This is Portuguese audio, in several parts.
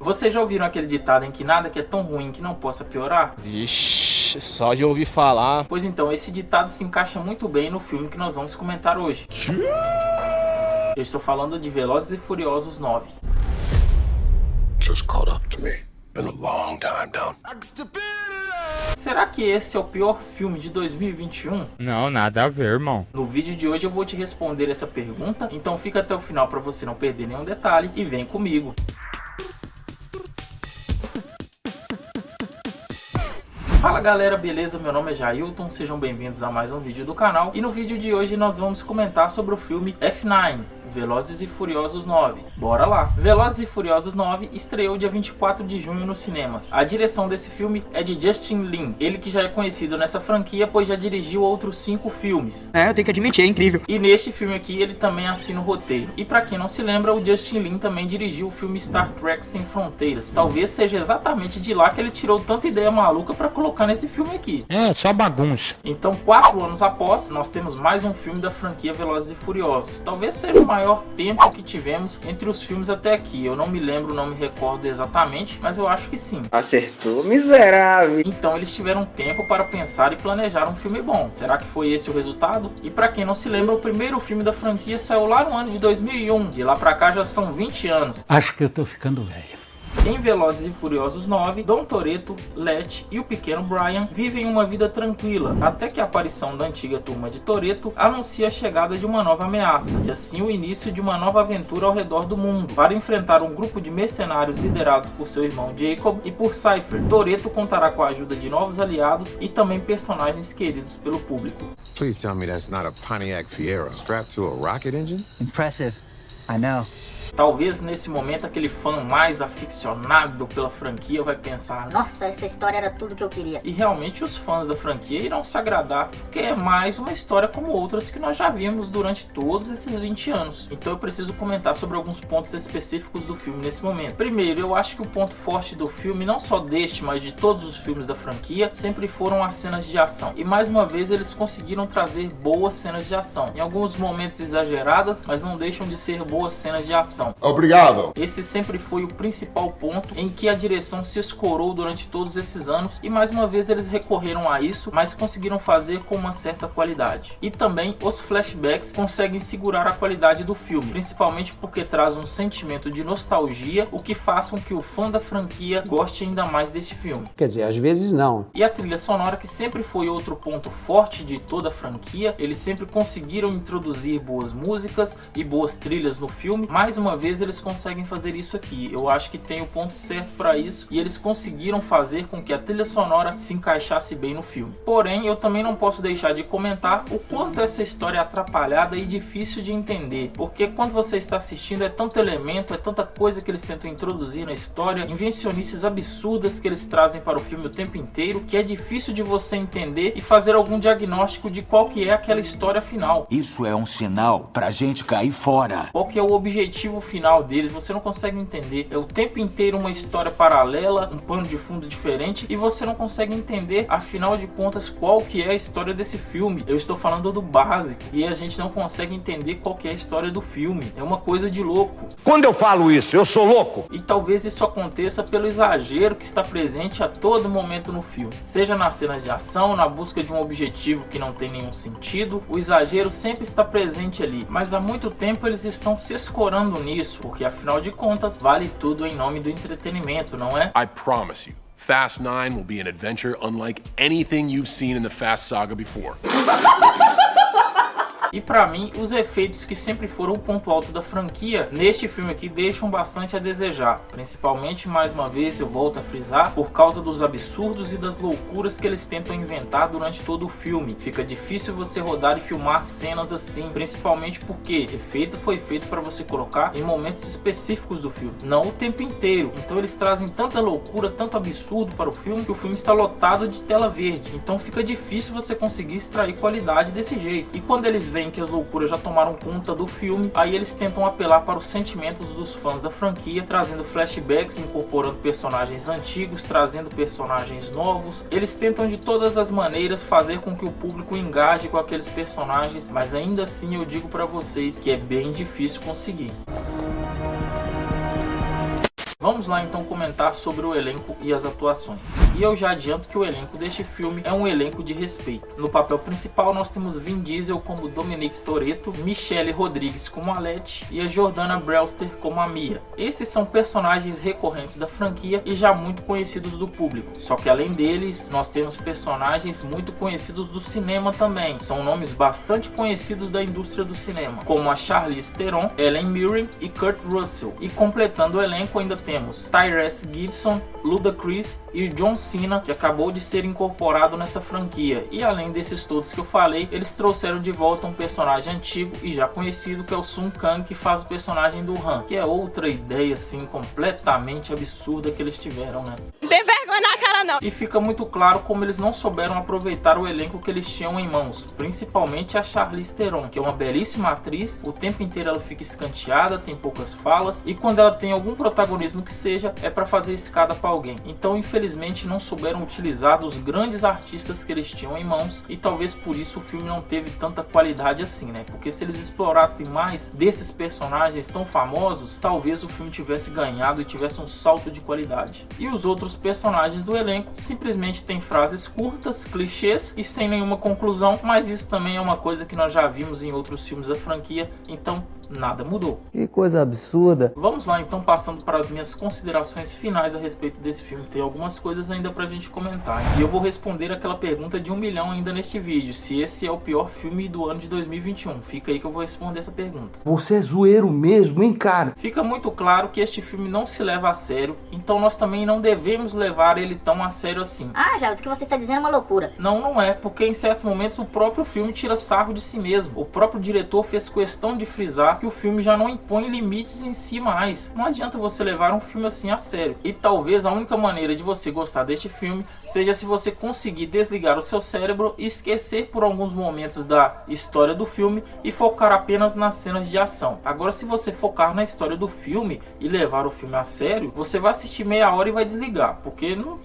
Vocês já ouviram aquele ditado em que nada que é tão ruim que não possa piorar? Ixi, só de ouvir falar. Pois então, esse ditado se encaixa muito bem no filme que nós vamos comentar hoje. Eu estou falando de Velozes e Furiosos 9. Just caught up to me. Been a long time down. Será que esse é o pior filme de 2021? Não, nada a ver, irmão. No vídeo de hoje eu vou te responder essa pergunta, então fica até o final para você não perder nenhum detalhe e vem comigo. Fala galera, beleza? Meu nome é Jailton, sejam bem-vindos a mais um vídeo do canal. E no vídeo de hoje nós vamos comentar sobre o filme F9, Velozes e Furiosos 9. Bora lá! Velozes e Furiosos 9 estreou dia 24 de junho nos cinemas. A direção desse filme é de Justin Lin, ele que já é conhecido nessa franquia, pois já dirigiu outros 5 filmes. Eu tenho que admitir, é incrível. E neste filme aqui ele também assina o roteiro. E pra quem não se lembra, o Justin Lin também dirigiu o filme Star Trek Sem Fronteiras. Talvez seja exatamente de lá que ele tirou tanta ideia maluca pra colocar nesse filme aqui. É, só bagunça. Então, 4 anos após, nós temos mais um filme da franquia Velozes e Furiosos. Talvez seja o maior tempo que tivemos entre os filmes até aqui. Eu não me lembro, não me recordo exatamente, mas eu acho que sim. Acertou, miserável. Então eles tiveram tempo para pensar e planejar um filme bom. Será que foi esse o resultado? E para quem não se lembra, o primeiro filme da franquia saiu lá no ano de 2001. De lá pra cá já são 20 anos. Acho que eu tô ficando velho. Em Velozes e Furiosos 9, Dom Toretto, Letty e o pequeno Brian vivem uma vida tranquila, até que a aparição da antiga turma de Toretto anuncia a chegada de uma nova ameaça, e assim o início de uma nova aventura ao redor do mundo. Para enfrentar um grupo de mercenários liderados por seu irmão Jacob e por Cypher, Toretto contará com a ajuda de novos aliados e também personagens queridos pelo público. Please tell me that's not a Pontiac Fiero strapped to a rocket engine? Impressive. I know. Talvez nesse momento aquele fã mais aficionado pela franquia vai pensar: nossa, essa história era tudo que eu queria. E realmente os fãs da franquia irão se agradar, porque é mais uma história como outras que nós já vimos durante todos esses 20 anos. Então eu preciso comentar sobre alguns pontos específicos do filme nesse momento. Primeiro, eu acho que o ponto forte do filme, não só deste, mas de todos os filmes da franquia, sempre foram as cenas de ação. E mais uma vez eles conseguiram trazer boas cenas de ação. Em alguns momentos exageradas, mas não deixam de ser boas cenas de ação. Obrigado. Esse sempre foi o principal ponto em que a direção se escorou durante todos esses anos, e mais uma vez eles recorreram a isso, mas conseguiram fazer com uma certa qualidade. E também os flashbacks conseguem segurar a qualidade do filme, principalmente porque traz um sentimento de nostalgia, o que faz com que o fã da franquia goste ainda mais deste filme. Quer dizer, às vezes não. E a trilha sonora, que sempre foi outro ponto forte de toda a franquia, eles sempre conseguiram introduzir boas músicas e boas trilhas no filme. Mais uma vez eles conseguem fazer isso aqui. Eu acho que tem o ponto certo para isso, e eles conseguiram fazer com que a trilha sonora se encaixasse bem no filme. Porém, eu também não posso deixar de comentar o quanto essa história é atrapalhada e difícil de entender, porque quando você está assistindo é tanto elemento, é tanta coisa que eles tentam introduzir na história, invencionices absurdas que eles trazem para o filme o tempo inteiro, que é difícil de você entender e fazer algum diagnóstico de qual que é aquela história final. Isso é um sinal pra gente cair fora. Qual que é o objetivo final deles, você não consegue entender. É o tempo inteiro uma história paralela, um pano de fundo diferente, e você não consegue entender, afinal de contas, qual que é a história desse filme. Eu estou falando do básico, e a gente não consegue entender qual que é a história do filme. É uma coisa de louco. Quando eu falo isso, eu sou louco. E talvez isso aconteça pelo exagero que está presente a todo momento no filme. Seja nas cenas de ação, na busca de um objetivo que não tem nenhum sentido, o exagero sempre está presente ali. Mas há muito tempo eles estão se escorando nisso, porque afinal de contas vale tudo em nome do entretenimento, não é? I promise you, Fast 9 will be an adventure unlike anything you've seen in the Fast Saga before. E pra mim, os efeitos, que sempre foram o ponto alto da franquia, neste filme aqui deixam bastante a desejar. Principalmente, mais uma vez, eu volto a frisar, por causa dos absurdos e das loucuras que eles tentam inventar durante todo o filme. Fica difícil você rodar e filmar cenas assim, principalmente porque efeito foi feito para você colocar em momentos específicos do filme, não o tempo inteiro. Então eles trazem tanta loucura, tanto absurdo para o filme, que o filme está lotado de tela verde. Então fica difícil você conseguir extrair qualidade desse jeito. E quando eles veem que as loucuras já tomaram conta do filme, aí eles tentam apelar para os sentimentos dos fãs da franquia, trazendo flashbacks, incorporando personagens antigos, trazendo personagens novos. Eles tentam de todas as maneiras fazer com que o público engaje com aqueles personagens, mas ainda assim eu digo para vocês que é bem difícil conseguir. Vamos lá então comentar sobre o elenco e as atuações. E eu já adianto que o elenco deste filme é um elenco de respeito. No papel principal nós temos Vin Diesel como Dominic Toretto, Michelle Rodrigues como Alette e a Jordana Brewster como a Mia. Esses são personagens recorrentes da franquia e já muito conhecidos do público. Só que além deles, nós temos personagens muito conhecidos do cinema também. São nomes bastante conhecidos da indústria do cinema, como a Charlize Theron, Helen Mirren e Kurt Russell. E completando o elenco ainda temos Tyrese Gibson, Ludacris e John Cena, que acabou de ser incorporado nessa franquia. E além desses todos que eu falei, eles trouxeram de volta um personagem antigo e já conhecido, que é o Sung Kang, que faz o personagem do Han, que é outra ideia assim completamente absurda que eles tiveram, né? Tem vergonha na cara não. E fica muito claro como eles não souberam aproveitar o elenco que eles tinham em mãos, principalmente a Charlize Theron, que é uma belíssima atriz. O tempo inteiro ela fica escanteada, tem poucas falas, e quando ela tem algum protagonismo que seja, é para fazer escada para alguém. Então infelizmente não souberam utilizar os grandes artistas que eles tinham em mãos, e talvez por isso o filme não teve tanta qualidade assim, né? Porque se eles explorassem mais desses personagens tão famosos, talvez o filme tivesse ganhado e tivesse um salto de qualidade. E os outros personagens do elenco simplesmente têm frases curtas, clichês e sem nenhuma conclusão, mas isso também é uma coisa que nós já vimos em outros filmes da franquia, então nada mudou. Que coisa absurda. Vamos lá então, passando para as minhas considerações finais a respeito desse filme. Tem algumas coisas ainda pra gente comentar, hein? E eu vou responder aquela pergunta de 1 milhão ainda neste vídeo, se esse é o pior filme do ano de 2021. Fica aí que eu vou responder essa pergunta. Você é zoeiro mesmo, hein, cara? Fica muito claro que este filme não se leva a sério, então nós também não devemos levar ele tão a sério assim. Ah, Jair, o que você está dizendo é uma loucura. Não é, porque em certos momentos o próprio filme tira sarro de si mesmo. O próprio diretor fez questão de frisar que o filme já não impõe limites em si mais. Não adianta você levar um filme assim a sério. E talvez a única maneira de você gostar deste filme seja se você conseguir desligar o seu cérebro e esquecer por alguns momentos da história do filme e focar apenas nas cenas de ação. Agora, se você focar na história do filme e levar o filme a sério, você vai assistir meia hora e vai desligar, porque não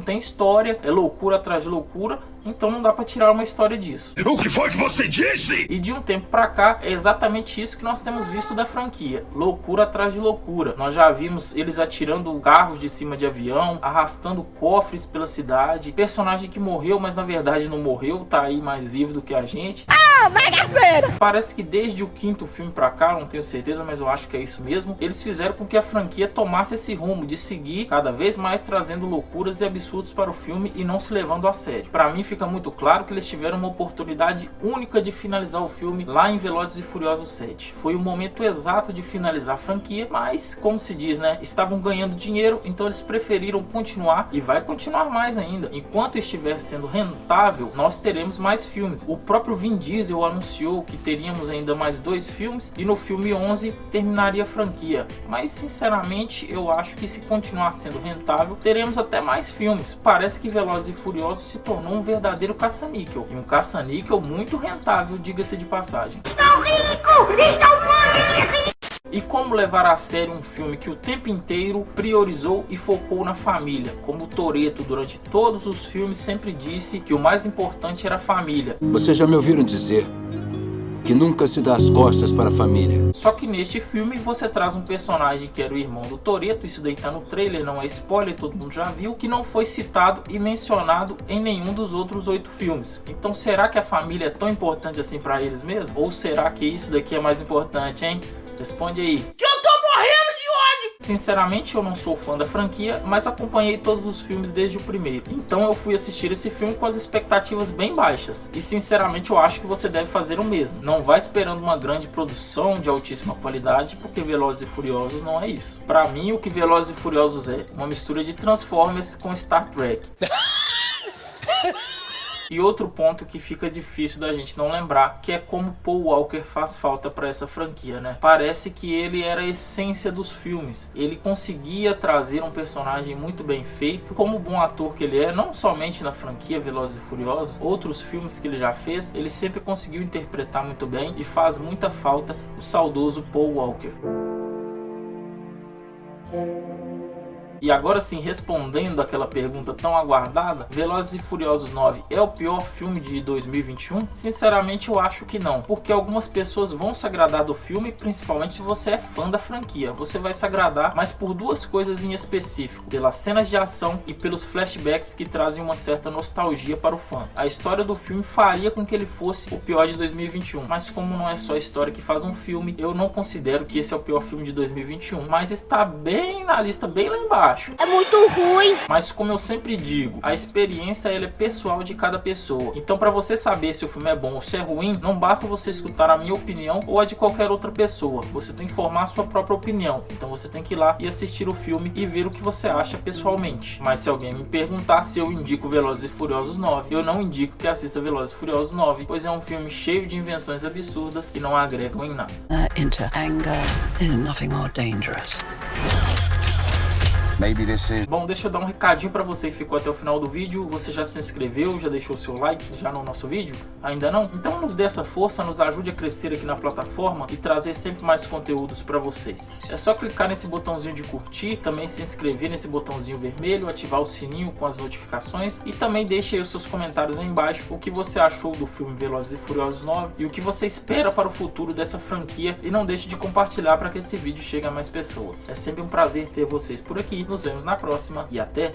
tem história, é loucura atrás de loucura. Então não dá pra tirar uma história disso. O que foi que você disse? E de um tempo pra cá é exatamente isso que nós temos visto da franquia. Loucura atrás de loucura. Nós já vimos eles atirando carros de cima de avião, arrastando cofres pela cidade. Personagem que morreu, mas na verdade não morreu, tá aí mais vivo do que a gente. Ah, bagaceira! Parece que desde o 5º filme pra cá, não tenho certeza, mas eu acho que é isso mesmo, eles fizeram com que a franquia tomasse esse rumo de seguir cada vez mais trazendo loucuras e absurdos para o filme e não se levando a sério. Pra mim fica muito claro que eles tiveram uma oportunidade única de finalizar o filme lá em Velozes e Furiosos 7. Foi o momento exato de finalizar a franquia, mas como se diz, né, estavam ganhando dinheiro, então eles preferiram continuar e vai continuar mais ainda. Enquanto estiver sendo rentável, nós teremos mais filmes. O próprio Vin Diesel anunciou que teríamos ainda mais 2 filmes e no filme 11 terminaria a franquia. Mas sinceramente eu acho que se continuar sendo rentável, teremos até mais filmes. Parece que Velozes e Furiosos se tornou um verdadeiro caça-níquel, e um caça-níquel muito rentável, diga-se de passagem. Estou rico! Estou muito rico! E como levar a sério um filme que o tempo inteiro priorizou e focou na família? Como o Toretto durante todos os filmes sempre disse que o mais importante era a família. Vocês já me ouviram dizer que nunca se dá as costas para a família. Só que neste filme você traz um personagem que era o irmão do Toretto, isso daí tá no trailer, não é spoiler, todo mundo já viu, que não foi citado e mencionado em nenhum dos outros 8 filmes. Então será que a família é tão importante assim pra eles mesmo? Ou será que isso daqui é mais importante, hein? Responde aí. Que eu tô morrendo de ódio! Sinceramente eu não sou fã da franquia, mas acompanhei todos os filmes desde o primeiro. Então eu fui assistir esse filme com as expectativas bem baixas. E sinceramente eu acho que você deve fazer o mesmo. Não vá esperando uma grande produção de altíssima qualidade, porque Velozes e Furiosos não é isso. Pra mim o que Velozes e Furiosos é uma mistura de Transformers com Star Trek. E outro ponto que fica difícil da gente não lembrar, que é como Paul Walker faz falta para essa franquia, né? Parece que ele era a essência dos filmes. Ele conseguia trazer um personagem muito bem feito, como bom ator que ele é, não somente na franquia Velozes e Furiosos, outros filmes que ele já fez, ele sempre conseguiu interpretar muito bem e faz muita falta o saudoso Paul Walker. E agora sim, respondendo aquela pergunta tão aguardada, Velozes e Furiosos 9 é o pior filme de 2021? Sinceramente eu acho que não, porque algumas pessoas vão se agradar do filme, principalmente se você é fã da franquia. Você vai se agradar, mas por duas coisas em específico: pelas cenas de ação e pelos flashbacks que trazem uma certa nostalgia para o fã. A história do filme faria com que ele fosse o pior de 2021, mas como não é só a história que faz um filme, eu não considero que esse é o pior filme de 2021, mas está bem na lista, bem lá embaixo. É muito ruim. Mas como eu sempre digo, a experiência ela é pessoal de cada pessoa. Então para você saber se o filme é bom ou se é ruim, não basta você escutar a minha opinião ou a de qualquer outra pessoa. Você tem que formar a sua própria opinião. Então você tem que ir lá e assistir o filme e ver o que você acha pessoalmente. Mas se alguém me perguntar se eu indico Velozes e Furiosos 9, eu não indico que assista Velozes e Furiosos 9, pois é um filme cheio de invenções absurdas que não agregam em nada. Bom, deixa eu dar um recadinho pra você que ficou até o final do vídeo. Você já se inscreveu, já deixou seu like já no nosso vídeo? Ainda não? Então nos dê essa força, nos ajude a crescer aqui na plataforma e trazer sempre mais conteúdos pra vocês. É só clicar nesse botãozinho de curtir, também se inscrever nesse botãozinho vermelho, ativar o sininho com as notificações e também deixe aí os seus comentários aí embaixo o que você achou do filme Velozes e Furiosos 9 e o que você espera para o futuro dessa franquia, e não deixe de compartilhar para que esse vídeo chegue a mais pessoas. É sempre um prazer ter vocês por aqui. Nos vemos na próxima e até!